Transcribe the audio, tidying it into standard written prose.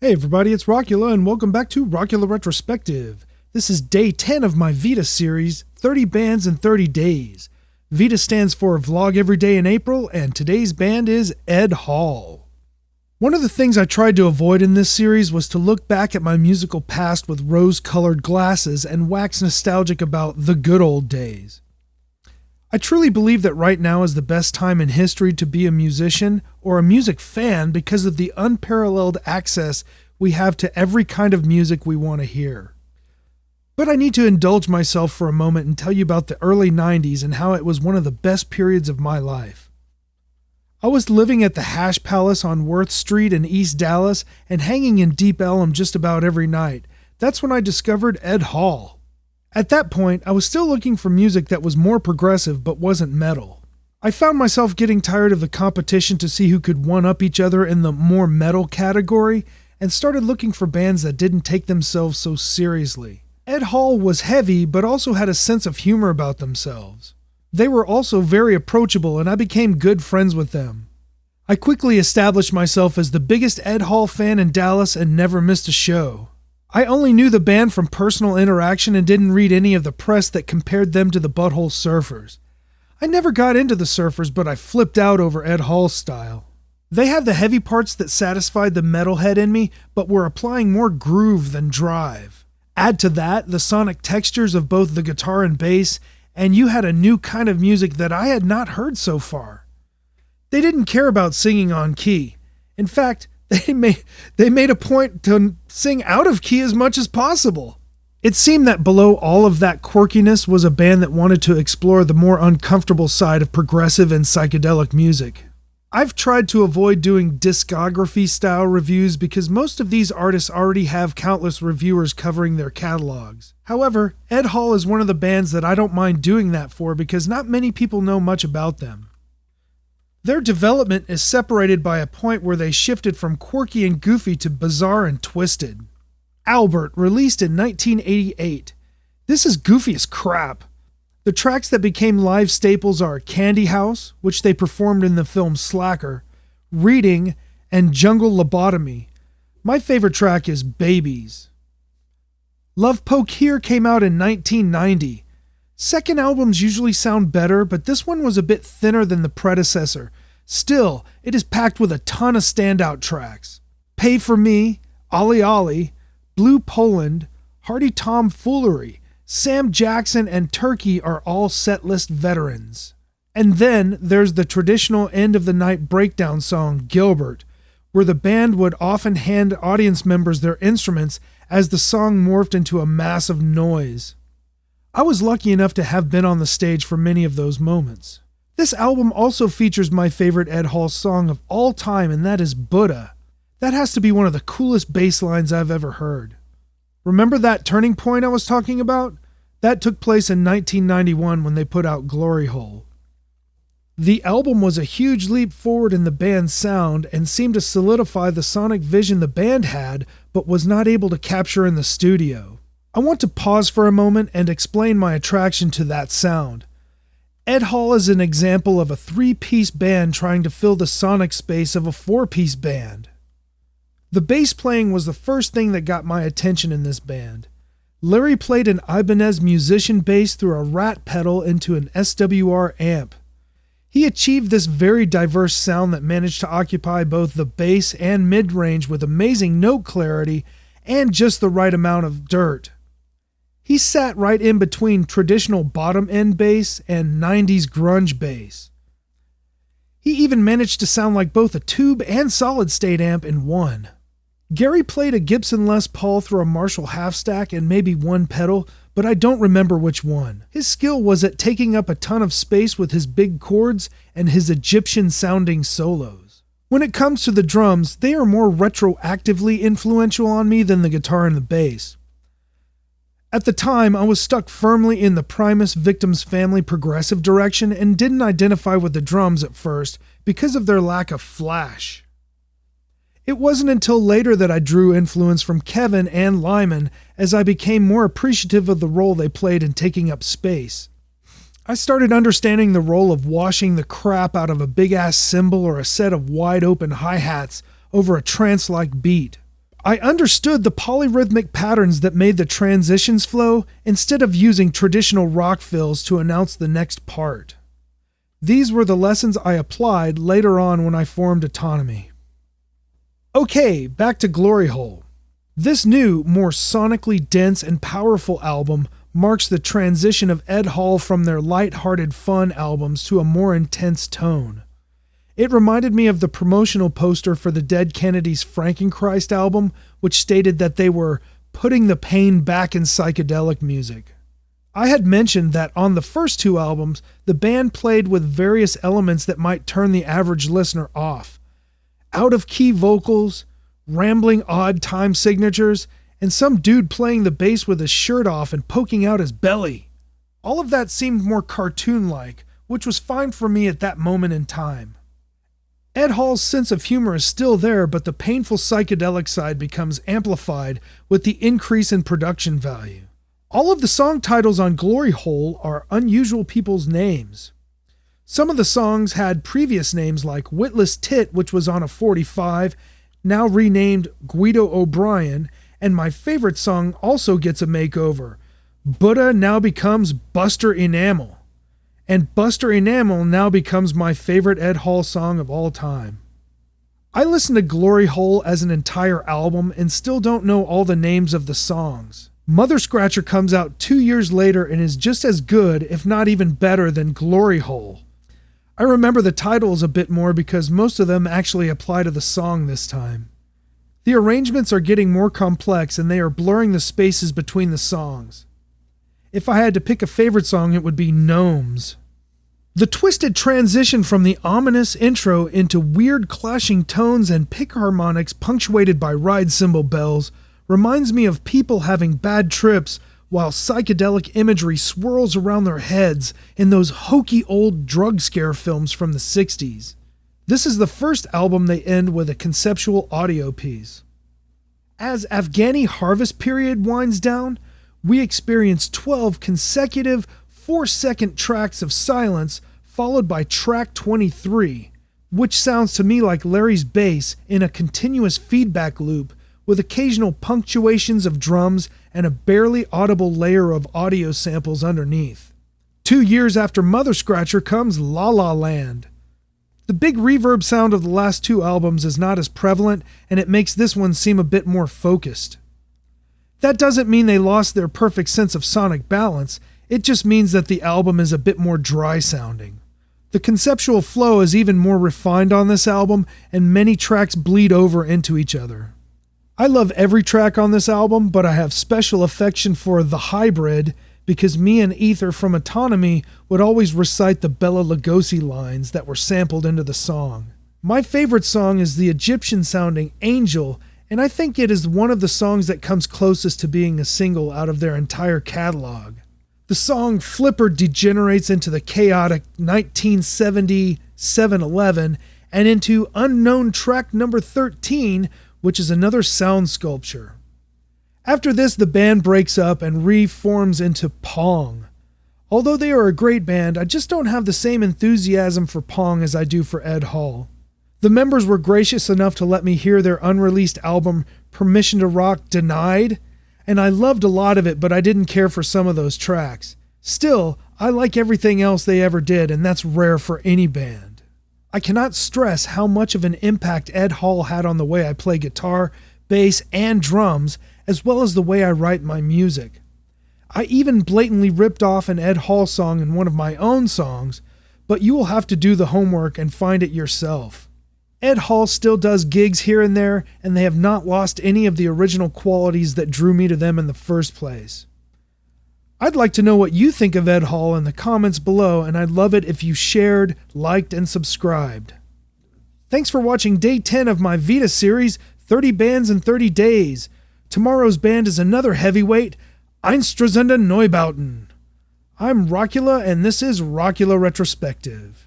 Hey everybody, it's Rockula and welcome back to Rockula Retrospective. This is day 10 of my VEDA series, 30 Bands in 30 Days. VEDA stands for Vlog Every Day in April, and today's band is Ed Hall. One of the things I tried to avoid in this series was to look back at my musical past with rose-colored glasses and wax nostalgic about the good old days. I truly believe that right now is the best time in history to be a musician or a music fan because of the unparalleled access we have to every kind of music we want to hear. But I need to indulge myself for a moment and tell you about the early 90s and how it was one of the best periods of my life. I was living at the Hash Palace on Worth Street in East Dallas and hanging in Deep Ellum just about every night. That's when I discovered Ed Hall. At that point, I was still looking for music that was more progressive but wasn't metal. I found myself getting tired of the competition to see who could one-up each other in the more metal category and started looking for bands that didn't take themselves so seriously. Ed Hall was heavy but also had a sense of humor about themselves. They were also very approachable and I became good friends with them. I quickly established myself as the biggest Ed Hall fan in Dallas and never missed a show. I only knew the band from personal interaction and didn't read any of the press that compared them to the Butthole Surfers. I never got into the Surfers, but I flipped out over Ed Hall's style. They have the heavy parts that satisfied the metalhead in me, but were applying more groove than drive. Add to that the sonic textures of both the guitar and bass, and you had a new kind of music that I had not heard so far. They didn't care about singing on key. In fact, They made a point to sing out of key as much as possible. It seemed that below all of that quirkiness was a band that wanted to explore the more uncomfortable side of progressive and psychedelic music. I've tried to avoid doing discography-style reviews because most of these artists already have countless reviewers covering their catalogs. However, Ed Hall is one of the bands that I don't mind doing that for because not many people know much about them. Their development is separated by a point where they shifted from quirky and goofy to bizarre and twisted. Albert, released in 1988. This is goofy as crap. The tracks that became live staples are Candy House, which they performed in the film Slacker, Reading, and Jungle Lobotomy. My favorite track is Babies. Love Poke Here came out in 1990. Second albums usually sound better, but this one was a bit thinner than the predecessor. Still, it is packed with a ton of standout tracks. Pay For Me, Ollie Ollie, Blue Poland, Hardy Tomfoolery, Sam Jackson, and Turkey are all setlist veterans. And then there's the traditional end-of-the-night breakdown song, Gilbert, where the band would often hand audience members their instruments as the song morphed into a massive noise. I was lucky enough to have been on the stage for many of those moments. This album also features my favorite Ed Hall song of all time, and that is Buddha. That has to be one of the coolest bass lines I've ever heard. Remember that turning point I was talking about? That took place in 1991 when they put out Glory Hole. The album was a huge leap forward in the band's sound and seemed to solidify the sonic vision the band had, but was not able to capture in the studio. I want to pause for a moment and explain my attraction to that sound. Ed Hall is an example of a three-piece band trying to fill the sonic space of a four-piece band. The bass playing was the first thing that got my attention in this band. Larry played an Ibanez musician bass through a rat pedal into an SWR amp. He achieved this very diverse sound that managed to occupy both the bass and mid-range with amazing note clarity and just the right amount of dirt. He sat right in between traditional bottom-end bass and 90s grunge bass. He even managed to sound like both a tube and solid-state amp in one. Gary played a Gibson Les Paul through a Marshall half-stack and maybe one pedal, but I don't remember which one. His skill was at taking up a ton of space with his big chords and his Egyptian-sounding solos. When it comes to the drums, they are more retroactively influential on me than the guitar and the bass. At the time, I was stuck firmly in the Primus Victims Family progressive direction and didn't identify with the drums at first because of their lack of flash. It wasn't until later that I drew influence from Kevin and Lyman as I became more appreciative of the role they played in taking up space. I started understanding the role of washing the crap out of a big-ass cymbal or a set of wide-open hi-hats over a trance-like beat. I understood the polyrhythmic patterns that made the transitions flow instead of using traditional rock fills to announce the next part. These were the lessons I applied later on when I formed Autonomy. Okay, back to Glory Hole. This new, more sonically dense and powerful album marks the transition of Ed Hall from their light-hearted fun albums to a more intense tone. It reminded me of the promotional poster for the Dead Kennedys' Frankenchrist album, which stated that they were putting the pain back in psychedelic music. I had mentioned that on the first two albums, the band played with various elements that might turn the average listener off. Out-of-key vocals, rambling odd time signatures, and some dude playing the bass with his shirt off and poking out his belly. All of that seemed more cartoon-like, which was fine for me at that moment in time. Ed Hall's sense of humor is still there, but the painful psychedelic side becomes amplified with the increase in production value. All of the song titles on Glory Hole are unusual people's names. Some of the songs had previous names like Witless Tit, which was on a 45, now renamed Guido O'Brien, and my favorite song also gets a makeover. Buddha now becomes Buster Enamel. And Buster Enamel now becomes my favorite Ed Hall song of all time. I listened to Glory Hole as an entire album and still don't know all the names of the songs. Mother Scratcher comes out 2 years later and is just as good, if not even better, than Glory Hole. I remember the titles a bit more because most of them actually apply to the song this time. The arrangements are getting more complex and they are blurring the spaces between the songs. If I had to pick a favorite song, it would be Gnomes. The twisted transition from the ominous intro into weird clashing tones and pick harmonics punctuated by ride cymbal bells reminds me of people having bad trips while psychedelic imagery swirls around their heads in those hokey old drug scare films from the 60s. This is the first album they end with a conceptual audio piece. As Afghani Harvest Period winds down, we experience 12 consecutive 4-second tracks of silence followed by track 23, which sounds to me like Larry's bass in a continuous feedback loop with occasional punctuations of drums and a barely audible layer of audio samples underneath. 2 years after Mother Scratcher comes La La Land. The big reverb sound of the last two albums is not as prevalent, and it makes this one seem a bit more focused. That doesn't mean they lost their perfect sense of sonic balance, it just means that the album is a bit more dry sounding. The conceptual flow is even more refined on this album, and many tracks bleed over into each other. I love every track on this album, but I have special affection for The Hybrid because me and Ether from Autonomy would always recite the Bela Lugosi lines that were sampled into the song. My favorite song is the Egyptian-sounding Angel, and I think it is one of the songs that comes closest to being a single out of their entire catalog. The song Flipper degenerates into the chaotic 1970 7-Eleven and into unknown track number 13, which is another sound sculpture. After this, the band breaks up and reforms into Pong. Although they are a great band, I just don't have the same enthusiasm for Pong as I do for Ed Hall. The members were gracious enough to let me hear their unreleased album Permission to Rock Denied, and I loved a lot of it, but I didn't care for some of those tracks. Still, I like everything else they ever did, and that's rare for any band. I cannot stress how much of an impact Ed Hall had on the way I play guitar, bass, and drums, as well as the way I write my music. I even blatantly ripped off an Ed Hall song in one of my own songs, but you will have to do the homework and find it yourself. Ed Hall still does gigs here and there, and they have not lost any of the original qualities that drew me to them in the first place. I'd like to know what you think of Ed Hall in the comments below, and I'd love it if you shared, liked, and subscribed. Thanks for watching Day 10 of my VEDA series, 30 Bands in 30 Days. Tomorrow's band is another heavyweight, Einsturzende Neubauten. I'm Rockula, and this is Rockula Retrospective.